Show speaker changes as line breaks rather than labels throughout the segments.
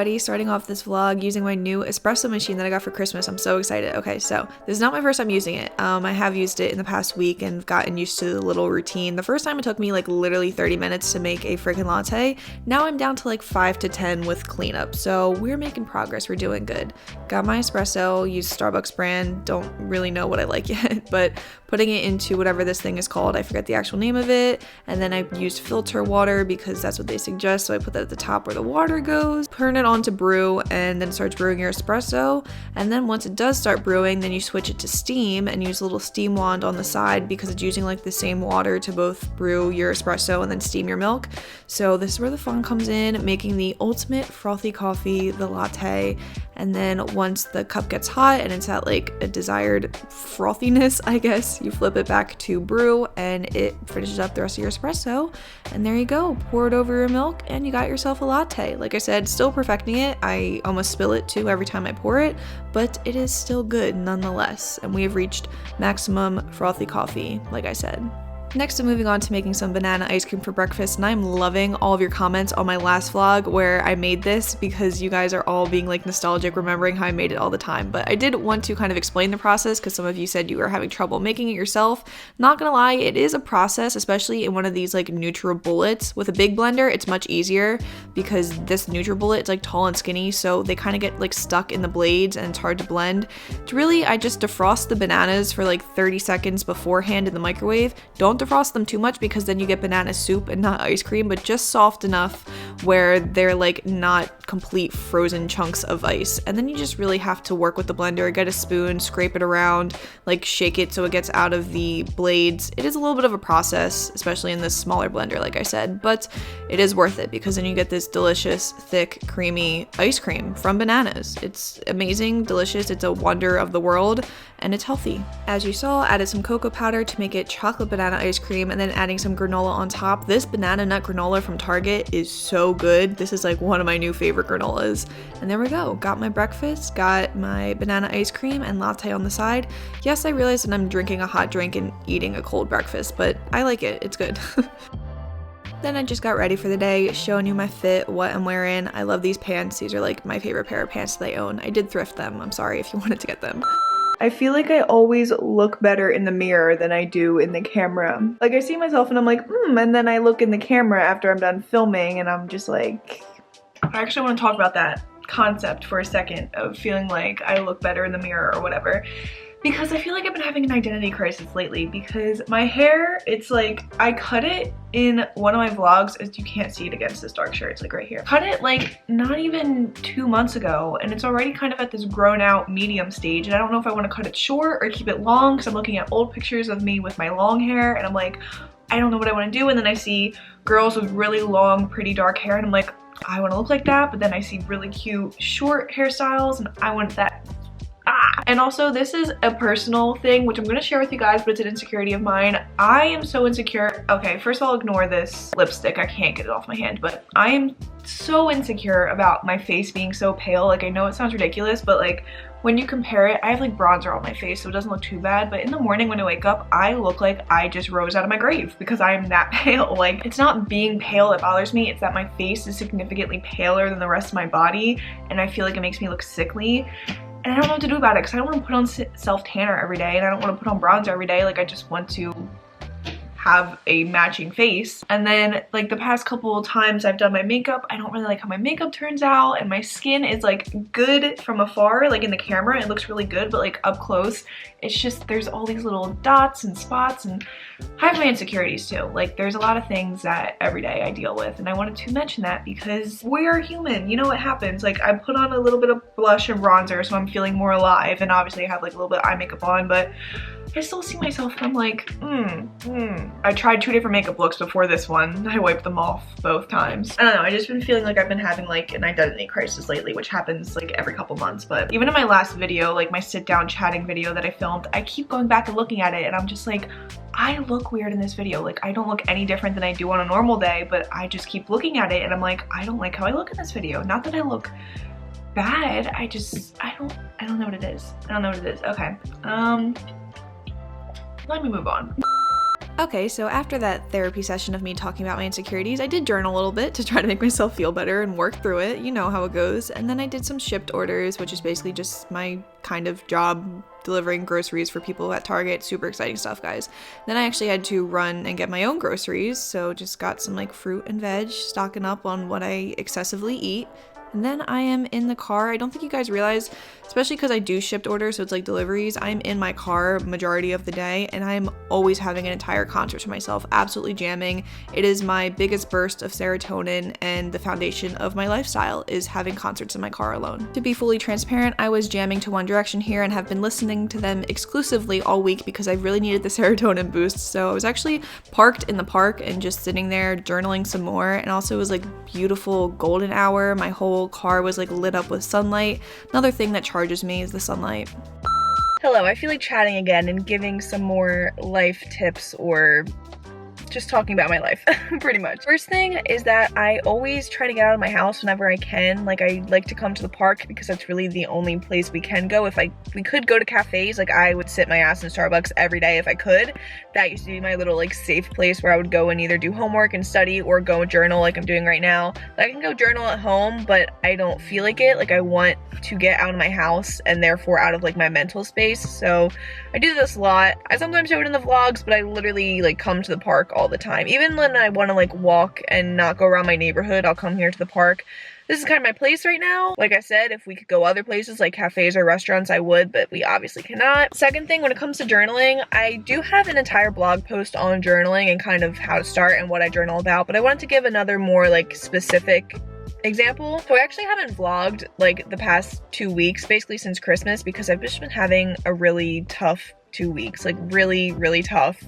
everybody, starting off this vlog using my new espresso machine that I got for Christmas. I'm so excited. Okay, so this is not my first time using it. I have used it in the past week and gotten used to the little routine. The first time it took me like literally 30 minutes to make a freaking latte. Now I'm down to like 5 to 10 with cleanup. So we're making progress. We're doing good. Got my espresso, used Starbucks brand. Don't really know what I like yet, but putting it into whatever this thing is called. I forget the actual name of it. And then I used filter water because that's what they suggest. So I put that at the top where the water goes. Turn it on to brew and then it starts brewing your espresso. And then once it does start brewing, then you switch it to steam and use a little steam wand on the side because it's using like the same water to both brew your espresso and then steam your milk. So this is where the fun comes in, making the ultimate frothy coffee, the latte. And then once the cup gets hot and it's at like a desired frothiness, I guess, you flip it back to brew and it finishes up the rest of your espresso. And there you go, pour it over your milk and you got yourself a latte. Like I said, still perfecting it. I almost spill it too every time I pour it, but it is still good nonetheless. And we have reached maximum frothy coffee, like I said. Next, I'm moving on to making some banana ice cream for breakfast, and I'm loving all of your comments on my last vlog where I made this because you guys are all being like nostalgic, remembering how I made it all the time. But I did want to kind of explain the process because some of you said you were having trouble making it yourself. Not gonna lie, it is a process, especially in one of these like NutriBullets. With a big blender, it's much easier because this NutriBullet, it's like tall and skinny, so they kind of get like stuck in the blades and it's hard to blend. It's really, I just defrost the bananas for like 30 seconds beforehand in the microwave. Don't defrost them too much because then you get banana soup and not ice cream, but just soft enough where they're like not complete frozen chunks of ice. And then you just really have to work with the blender, get a spoon, scrape it around, like shake it so it gets out of the blades. It is a little bit of a process, especially in this smaller blender, like I said, but it is worth it because then you get this delicious, thick, creamy ice cream from bananas. It's amazing, delicious, it's a wonder of the world, and it's healthy. As you saw, added some cocoa powder to make it chocolate banana ice cream and then adding some granola on top. This banana nut granola from Target is so good. This is like one of my new favorite granolas. And there we go. Got my breakfast, got my banana ice cream and latte on the side. Yes, I realize that I'm drinking a hot drink and eating a cold breakfast, but I like it. It's good. Then I just got ready for the day, showing you my fit, what I'm wearing. I love these pants. These are like my favorite pair of pants that I own. I did thrift them. I'm sorry if you wanted to get them. I feel like I always look better in the mirror than I do in the camera. Like I see myself and I'm like, and then I look in the camera after I'm done filming and I'm just like, I actually want to talk about that concept for a second of feeling like I look better in the mirror or whatever. Because I feel like I've been having an identity crisis lately because my hair, it's like, I cut it in one of my vlogs, as you can't see it against this dark shirt, it's like right here. Cut it like not even 2 months ago and it's already kind of at this grown out medium stage and I don't know if I want to cut it short or keep it long because I'm looking at old pictures of me with my long hair and I'm like, I don't know what I want to do. And then I see girls with really long, pretty dark hair and I'm like, I want to look like that, but then I see really cute short hairstyles and I want that. And also this is a personal thing which I'm going to share with you guys, but it's an insecurity of mine. I am so insecure. Okay, first of all, ignore this lipstick. I can't get it off my hand, but I am so insecure about my face being so pale. Like I know it sounds ridiculous, but like when you compare it, I have like bronzer on my face so it doesn't look too bad, but in the morning when I wake up, I look like I just rose out of my grave because I am that pale. Like it's not being pale that bothers me, it's that my face is significantly paler than the rest of my body and I feel like it makes me look sickly. And I don't know what to do about it because I don't want to put on self-tanner every day and I don't want to put on bronzer every day. Like I just want to have a matching face. And then like the past couple of times I've done my makeup, I don't really like how my makeup turns out and my skin is like good from afar, like in the camera it looks really good, but like up close it's just there's all these little dots and spots and I have my insecurities too. Like there's a lot of things that every day I deal with and I wanted to mention that because we are human, you know what happens. Like I put on a little bit of blush and bronzer so I'm feeling more alive and obviously I have like a little bit of eye makeup on, but I still see myself and I'm like, I tried 2 different makeup looks before this one. I wiped them off both times. I don't know, I just been feeling like I've been having like an identity crisis lately, which happens like every couple months. But even in my last video, like my sit down chatting video that I filmed, I keep going back and looking at it and I'm just like, I look weird in this video. Like I don't look any different than I do on a normal day, but I just keep looking at it and I'm like, I don't like how I look in this video. Not that I look bad, I don't know what it is. I don't know what it is. Okay, let me move on. Okay, so after that therapy session of me talking about my insecurities, I did journal a little bit to try to make myself feel better and work through it. You know how it goes. And then I did some shipped orders, which is basically just my kind of job delivering groceries for people at Target. Super exciting stuff, guys. Then I actually had to run and get my own groceries, so just got some like fruit and veg, stocking up on what I excessively eat. And then I am in the car. I don't think you guys realize, especially because I do shipped orders, so it's like deliveries, I'm in my car majority of the day, and I'm always having an entire concert to myself, absolutely jamming. It is my biggest burst of serotonin, and the foundation of my lifestyle is having concerts in my car alone. To be fully transparent, I was jamming to One Direction here and have been listening to them exclusively all week because I really needed the serotonin boost. So I was actually parked in the park and just sitting there journaling some more, and also it was like beautiful golden hour. My whole car was like lit up with sunlight. Another thing that charges me is the sunlight. Hello, I feel like chatting again and giving some more life tips or just talking about my life, pretty much. First thing is that I always try to get out of my house whenever I can. Like, I like to come to the park because that's really the only place we can go. If we could go to cafes, like I would sit my ass in Starbucks every day if I could. That used to be my little like safe place where I would go and either do homework and study or go journal like I'm doing right now. Like, I can go journal at home, but I don't feel like it. Like, I want to get out of my house and therefore out of like my mental space. So I do this a lot. I sometimes show it in the vlogs, but I literally like come to the park all the time. Even when I want to like walk and not go around my neighborhood, I'll come here to the park. This is kind of my place right now. Like I said, if we could go other places like cafes or restaurants, I would, but we obviously cannot. Second thing, when it comes to journaling, I do have an entire blog post on journaling and kind of how to start and what I journal about, but I wanted to give another more like specific example. So I actually haven't vlogged like the past 2 weeks, basically since Christmas, because I've just been having a really tough 2 weeks, like really tough.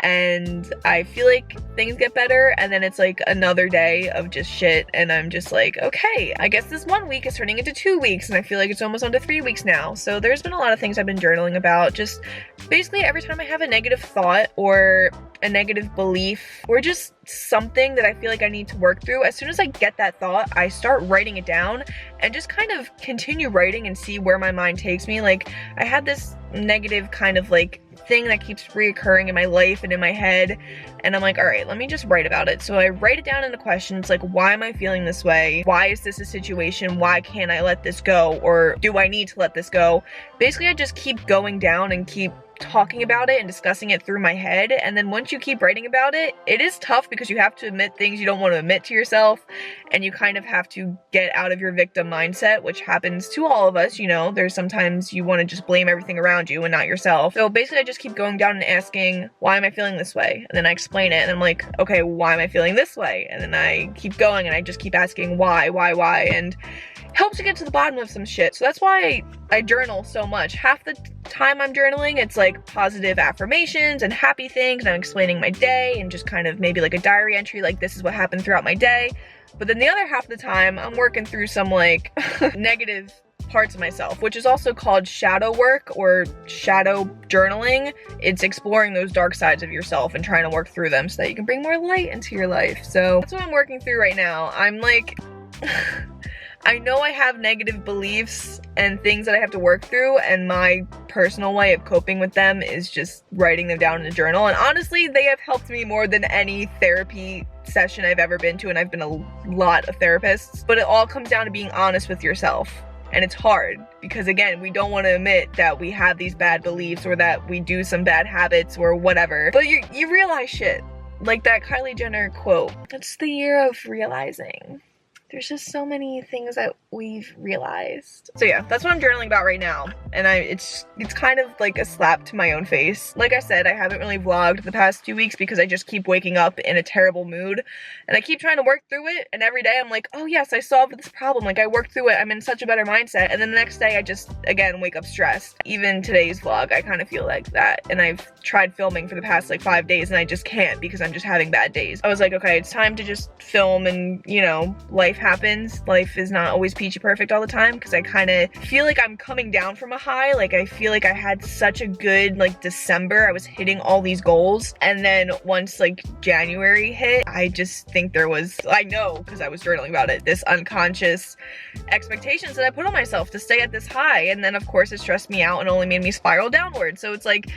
And I feel like things get better and then it's like another day of just shit, and I'm just like, okay, I guess this 1 week is turning into 2 weeks, and I feel like it's almost on to 3 weeks now. So there's been a lot of things I've been journaling about. Just basically every time I have a negative thought or a negative belief or just something that I feel like I need to work through, as soon as I get that thought, I start writing it down and just kind of continue writing and see where my mind takes me. Like, I had this negative kind of like thing that keeps reoccurring in my life and in my head, and I'm like, all right, let me just write about it. So I write it down into questions like, why am I feeling this way? Why is this a situation? Why can't I let this go? Or do I need to let this go? Basically, I just keep going down and keep talking about it and discussing it through my head. And then once you keep writing about it, it is tough because you have to admit things you don't want to admit to yourself, and you kind of have to get out of your victim mindset, which happens to all of us. You know, there's sometimes you want to just blame everything around you and not yourself. So basically I just keep going down and asking, why am I feeling this way? And then I explain it and I'm like, okay, why am I feeling this way? And then I keep going and I just keep asking why, and helps you get to the bottom of some shit. So that's why I journal so much. Half the time I'm journaling, it's like positive affirmations and happy things, and I'm explaining my day and just kind of maybe like a diary entry, like this is what happened throughout my day. But then the other half of the time, I'm working through some like negative parts of myself, which is also called shadow work or shadow journaling. It's exploring those dark sides of yourself and trying to work through them so that you can bring more light into your life. So that's what I'm working through right now. I'm like, I know I have negative beliefs and things that I have to work through, and my personal way of coping with them is just writing them down in a journal. And honestly, they have helped me more than any therapy session I've ever been to, and I've been a lot of therapists. But it all comes down to being honest with yourself. And it's hard because, again, we don't want to admit that we have these bad beliefs or that we do some bad habits or whatever. But you realize shit. Like that Kylie Jenner quote, it's the year of realizing. There's just so many things that we've realized. So yeah, that's what I'm journaling about right now. And it's kind of like a slap to my own face. Like I said, I haven't really vlogged the past 2 weeks because I just keep waking up in a terrible mood. And I keep trying to work through it. And every day I'm like, oh yes, I solved this problem. Like, I worked through it. I'm in such a better mindset. And then the next day I just, again, wake up stressed. Even today's vlog, I kind of feel like that. And I've tried filming for the past like 5 days and I just can't because I'm just having bad days. I was like, okay, it's time to just film, and you know, life happens. Life is not always peachy perfect all the time, because I kind of feel like I'm coming down from a high. Like, I feel like I had such a good like December. I was hitting all these goals, and then once like January hit, I just think there was, I know because I was journaling about it, this unconscious expectations that I put on myself to stay at this high, and then of course it stressed me out and only made me spiral downward. So it's like,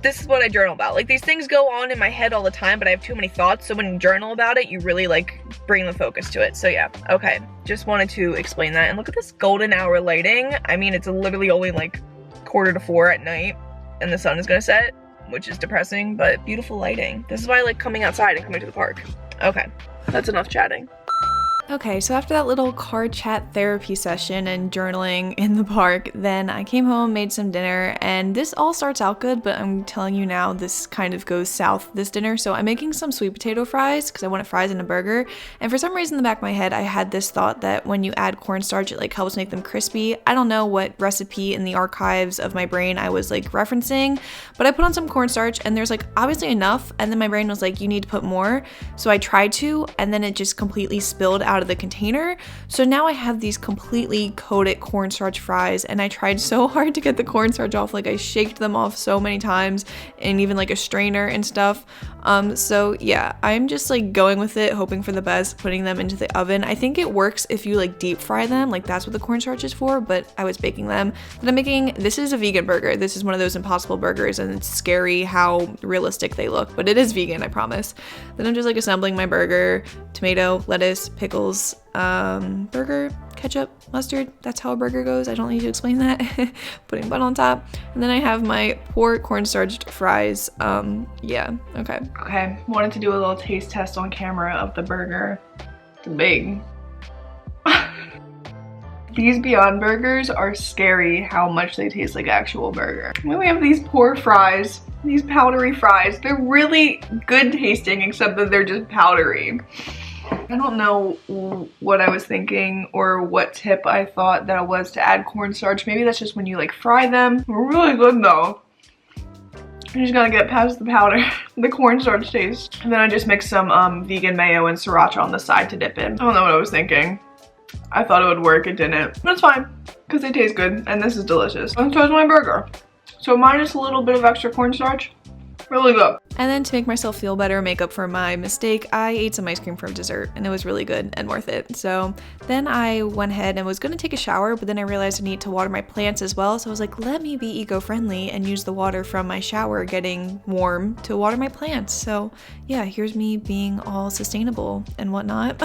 this is what I journal about. Like, these things go on in my head all the time, but I have too many thoughts, so when you journal about it, you really, like, bring the focus to it. So yeah, okay. Just wanted to explain that. And look at this golden hour lighting. I mean, it's literally only, like, 3:45 at night, and the sun is gonna set, which is depressing, but beautiful lighting. This is why I like coming outside and coming to the park. Okay, that's enough chatting. Okay, so after that little car chat therapy session and journaling in the park, then I came home, made some dinner, and this all starts out good, but I'm telling you now, this kind of goes south this dinner. So I'm making some sweet potato fries because I wanted fries in a burger, and for some reason in the back of my head, I had this thought that when you add cornstarch, it like helps make them crispy. I don't know what recipe in the archives of my brain I was like referencing, but I put on some cornstarch and there's like obviously enough, and then my brain was like, you need to put more. So I tried to, and then it just completely spilled out of the container. So now I have these completely coated cornstarch fries, and I tried so hard to get the cornstarch off. Like, I shaked them off so many times, and even like a strainer and stuff. So yeah, I'm just like going with it, hoping for the best, putting them into the oven. I think it works if you like deep fry them, like that's what the cornstarch is for, but I was baking them. But I'm making, this is a vegan burger. This is one of those Impossible burgers, and it's scary how realistic they look, but it is vegan, I promise. Then I'm just like assembling my burger, tomato, lettuce, pickles, burger, ketchup, mustard. That's how a burger goes. I don't need to explain that. Putting bun on top. And then I have my poor cornstarched fries. Yeah, okay. Okay, wanted to do a little taste test on camera of the burger. It's big. These Beyond Burgers are scary how much they taste like actual burger. Then we have these poor fries, these powdery fries. They're really good tasting, except that they're just powdery. I don't know what I was thinking or what tip I thought that it was to add cornstarch. Maybe that's just when you like fry them. They're really good though. You just gotta get past the powder, the cornstarch taste. And then I just mixed some vegan mayo and sriracha on the side to dip in. I don't know what I was thinking. I thought it would work, it didn't. But it's fine, because they taste good and this is delicious. And so is my burger. So minus a little bit of extra cornstarch, really good. And then to make myself feel better, make up for my mistake, I ate some ice cream for dessert, and it was really good and worth it. So then I went ahead and was gonna take a shower, but then I realized I need to water my plants as well. So I was like, let me be eco-friendly and use the water from my shower getting warm to water my plants. So yeah, here's me being all sustainable and whatnot.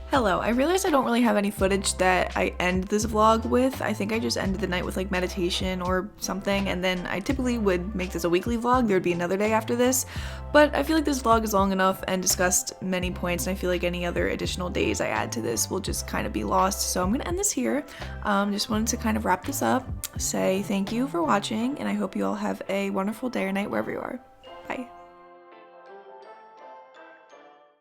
Hello, I realized I don't really have any footage that I end this vlog with. I think I just ended the night with like meditation or something, and then I typically would make this a weekly vlog. There would be another day after this, but I feel like this vlog is long enough and discussed many points, and I feel like any other additional days I add to this will just kind of be lost. So I'm gonna end this here. Just wanted to kind of wrap this up, say thank you for watching, and I hope you all have a wonderful day or night wherever you are. Bye.